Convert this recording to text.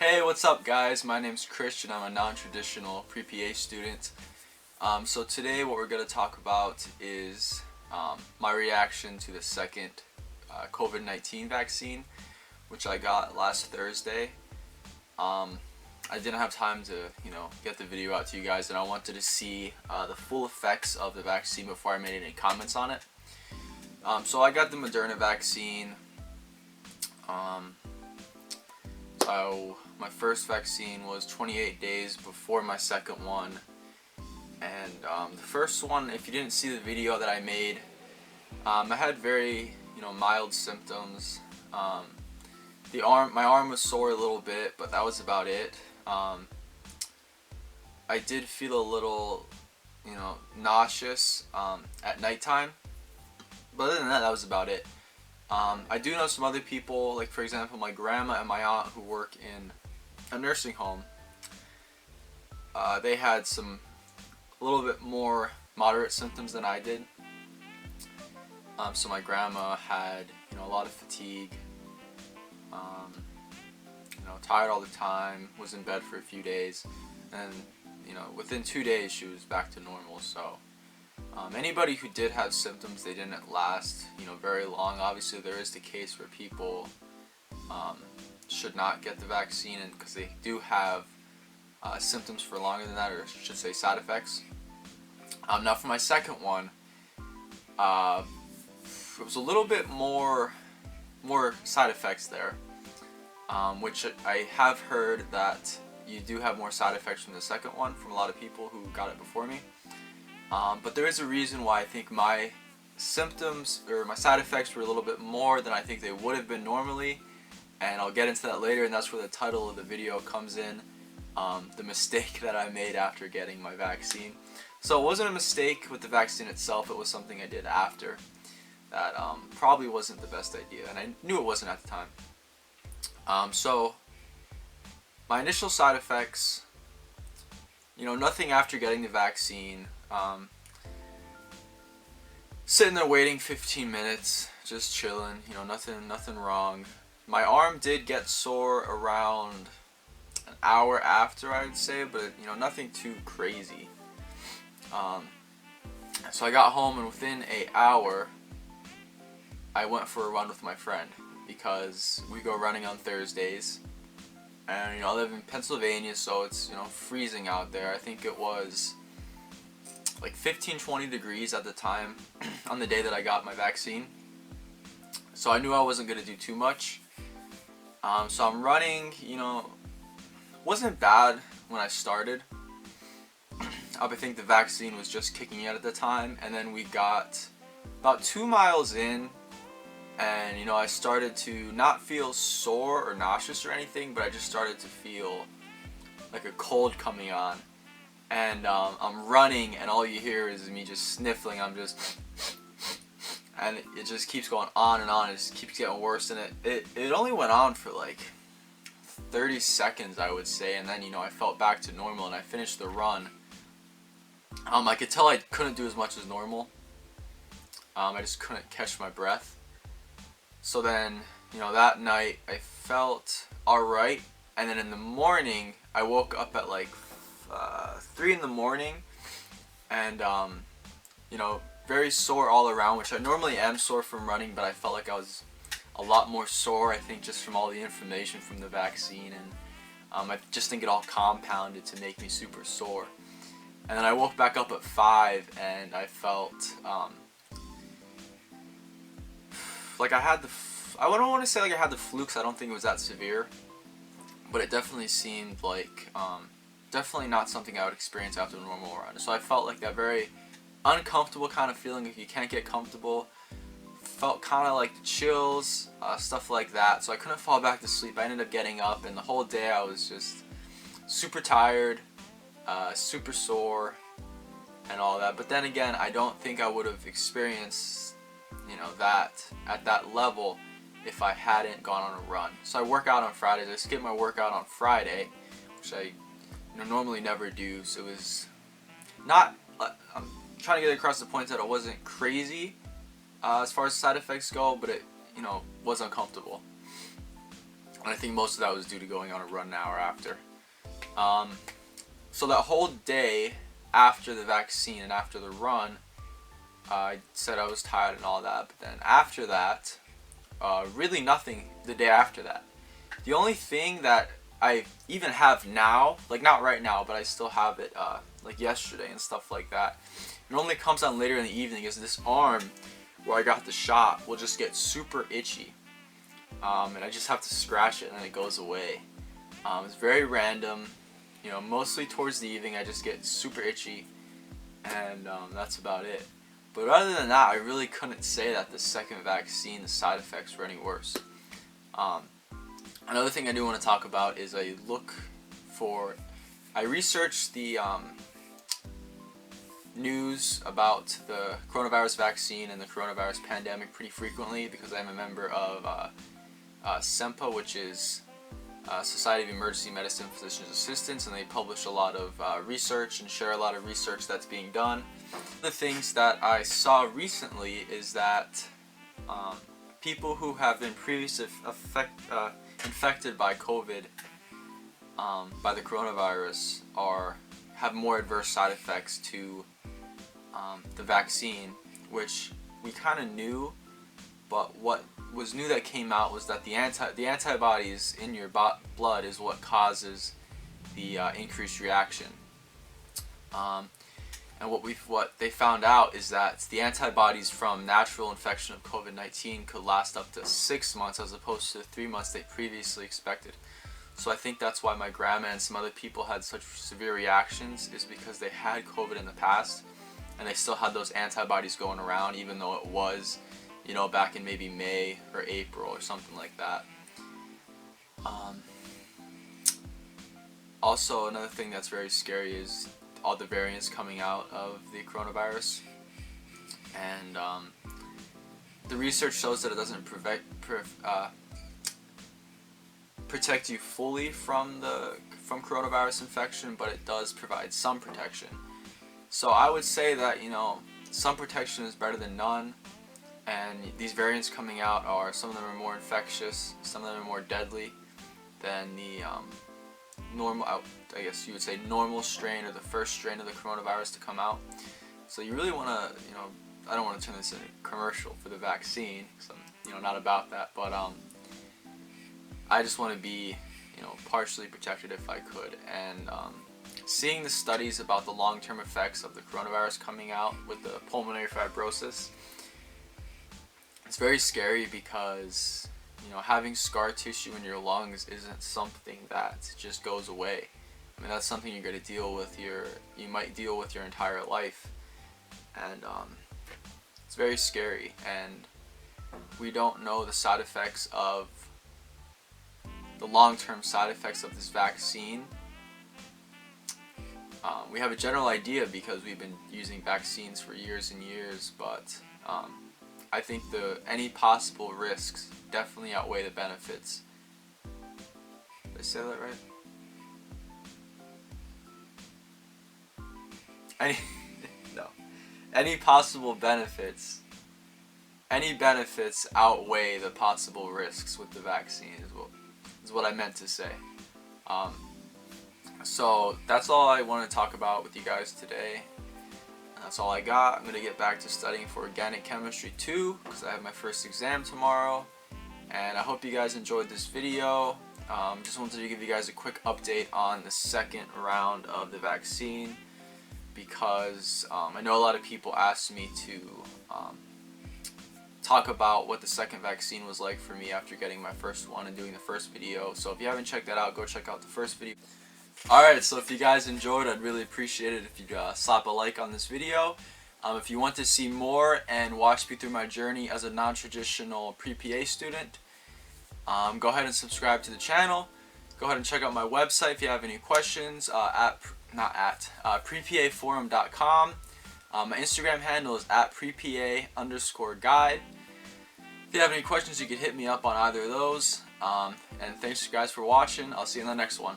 Hey, what's up guys? My name's Christian. I'm a non-traditional prepa student. So today what we're going to talk about is my reaction to the second COVID-19 vaccine, which I got last Thursday. I didn't have time to, get the video out to you guys, and I wanted to see the full effects of the vaccine before I made any comments on it. So I got the Moderna vaccine. So my first vaccine was 28 days before my second one, and the first one, if you didn't see the video that I made, I had very mild symptoms. My arm was sore a little bit, but that was about it. I did feel a little nauseous at nighttime, but other than that, that was about it. I do know some other people, like for example my grandma and my aunt, who work in a nursing home. They had a little bit more moderate symptoms than I did. So my grandma had a lot of fatigue, tired all the time, was in bed for a few days, and within 2 days she was back to normal. So anybody who did have symptoms, they didn't last very long. Obviously there is the case where people should not get the vaccine, and because they do have symptoms for longer than that, or I should say side effects. Now for my second one, it was a little bit more side effects there, which I have heard that you do have more side effects from the second one from a lot of people who got it before me. But there is a reason why I think my symptoms or my side effects were a little bit more than I think they would have been normally, and I'll get into that later, and that's where the title of the video comes in, the mistake that I made after getting my vaccine. So it wasn't a mistake with the vaccine itself, it was something I did after that probably wasn't the best idea, and I knew it wasn't at the time. So my initial side effects, nothing after getting the vaccine. Sitting there waiting 15 minutes, just chilling, nothing wrong. My arm did get sore around an hour after, I would say, but nothing too crazy. So I got home, and within an hour I went for a run with my friend, because we go running on Thursdays, and I live in Pennsylvania, so it's freezing out there. I think it was like 15-20 degrees at the time on the day that I got my vaccine. So I knew I wasn't going to do too much. So I'm running, wasn't bad when I started. I think the vaccine was just kicking in at the time, and then we got about 2 miles in, and I started to not feel sore or nauseous or anything, but I just started to feel like a cold coming on. And I'm running, and all you hear is me just sniffling. I'm just, and it just keeps going on and on. It just keeps getting worse, and it only went on for like 30 seconds, I would say, and then I felt back to normal, and I finished the run. I could tell I couldn't do as much as normal. I just couldn't catch my breath. So then that night I felt alright, and then in the morning I woke up at like 3 in the morning, and very sore all around, which I normally am sore from running, but I felt like I was a lot more sore, I think, just from all the information from the vaccine, and I just think it all compounded to make me super sore. And then I woke back up at 5, and I felt like I had I don't want to say like I had the flu, because I don't think it was that severe, but it definitely seemed like definitely not something I would experience after a normal run. So I felt like that very uncomfortable kind of feeling, if you can't get comfortable. Felt kind of like the chills, stuff like that. So I couldn't fall back to sleep. I ended up getting up, and the whole day I was just super tired, super sore, and all that. But then again, I don't think I would have experienced that at that level if I hadn't gone on a run. So I work out on Fridays. I skipped my workout on Friday, which I normally never do. So it was not, I'm trying to get across the point that it wasn't crazy as far as side effects go, but it was uncomfortable. And I think most of that was due to going on a run an hour after. So that whole day after the vaccine and after the run, I said I was tired and all that. But then after that, really nothing the day after that. The only thing that I even have now, like not right now, but I still have it like yesterday and stuff like that. It only comes on later in the evening, is this arm where I got the shot will just get super itchy. And I just have to scratch it and it goes away. It's very random, you know, mostly towards the evening I just get super itchy, and that's about it. But other than that, I really couldn't say that the second vaccine, the side effects were any worse. Another thing I do want to talk about is I researched the news about the coronavirus vaccine and the coronavirus pandemic pretty frequently, because I'm a member of SEMPA, which is Society of Emergency Medicine Physicians Assistants, and they publish a lot of research and share a lot of research that's being done. One of the things that I saw recently is that people who have been previously infected by COVID, by the coronavirus, have more adverse side effects to the vaccine, which we kind of knew, but what was new that came out was that the antibodies in your blood is what causes the increased reaction. And what they found out is that the antibodies from natural infection of COVID-19 could last up to 6 months as opposed to the 3 months they previously expected. So I think that's why my grandma and some other people had such severe reactions, is because they had COVID in the past and they still had those antibodies going around, even though it was, you know, back in maybe May or April or something like that. Also, another thing that's very scary is all the variants coming out of the coronavirus, and the research shows that it doesn't protect you fully from coronavirus infection, but it does provide some protection. So I would say that, you know, some protection is better than none. And these variants coming out some of them are more infectious, some of them are more deadly than the normal, I guess you would say, normal strain, or the first strain of the coronavirus to come out. So you really want to, you know, I don't want to turn this into a commercial for the vaccine, because I'm, you know, not about that, but I just want to be, you know, partially protected if I could. And seeing the studies about the long-term effects of the coronavirus coming out with the pulmonary fibrosis, it's very scary, because, you know, having scar tissue in your lungs isn't something that just goes away. I mean, that's something you're going to deal with you might deal with your entire life, and it's very scary. And we don't know the side effects of the long-term side effects of this vaccine. We have a general idea because we've been using vaccines for years and years, but I think any possible risks definitely outweigh the benefits. Did I say that right? Any possible benefits, any benefits outweigh the possible risks with the vaccine is what I meant to say. So that's all I want to talk about with you guys today. That's all I got. I'm going to get back to studying for Organic Chemistry 2 because I have my first exam tomorrow. And I hope you guys enjoyed this video. Just wanted to give you guys a quick update on the second round of the vaccine, because I know a lot of people asked me to talk about what the second vaccine was like for me after getting my first one and doing the first video. So if you haven't checked that out, go check out the first video. Alright, so if you guys enjoyed, I'd really appreciate it if you'd slap a like on this video. If you want to see more and watch me through my journey as a non-traditional pre-PA student, go ahead and subscribe to the channel. Go ahead and check out my website if you have any questions, prepaforum.com. My Instagram handle is @prepa_guide. If you have any questions, you can hit me up on either of those. And thanks guys for watching. I'll see you in the next one.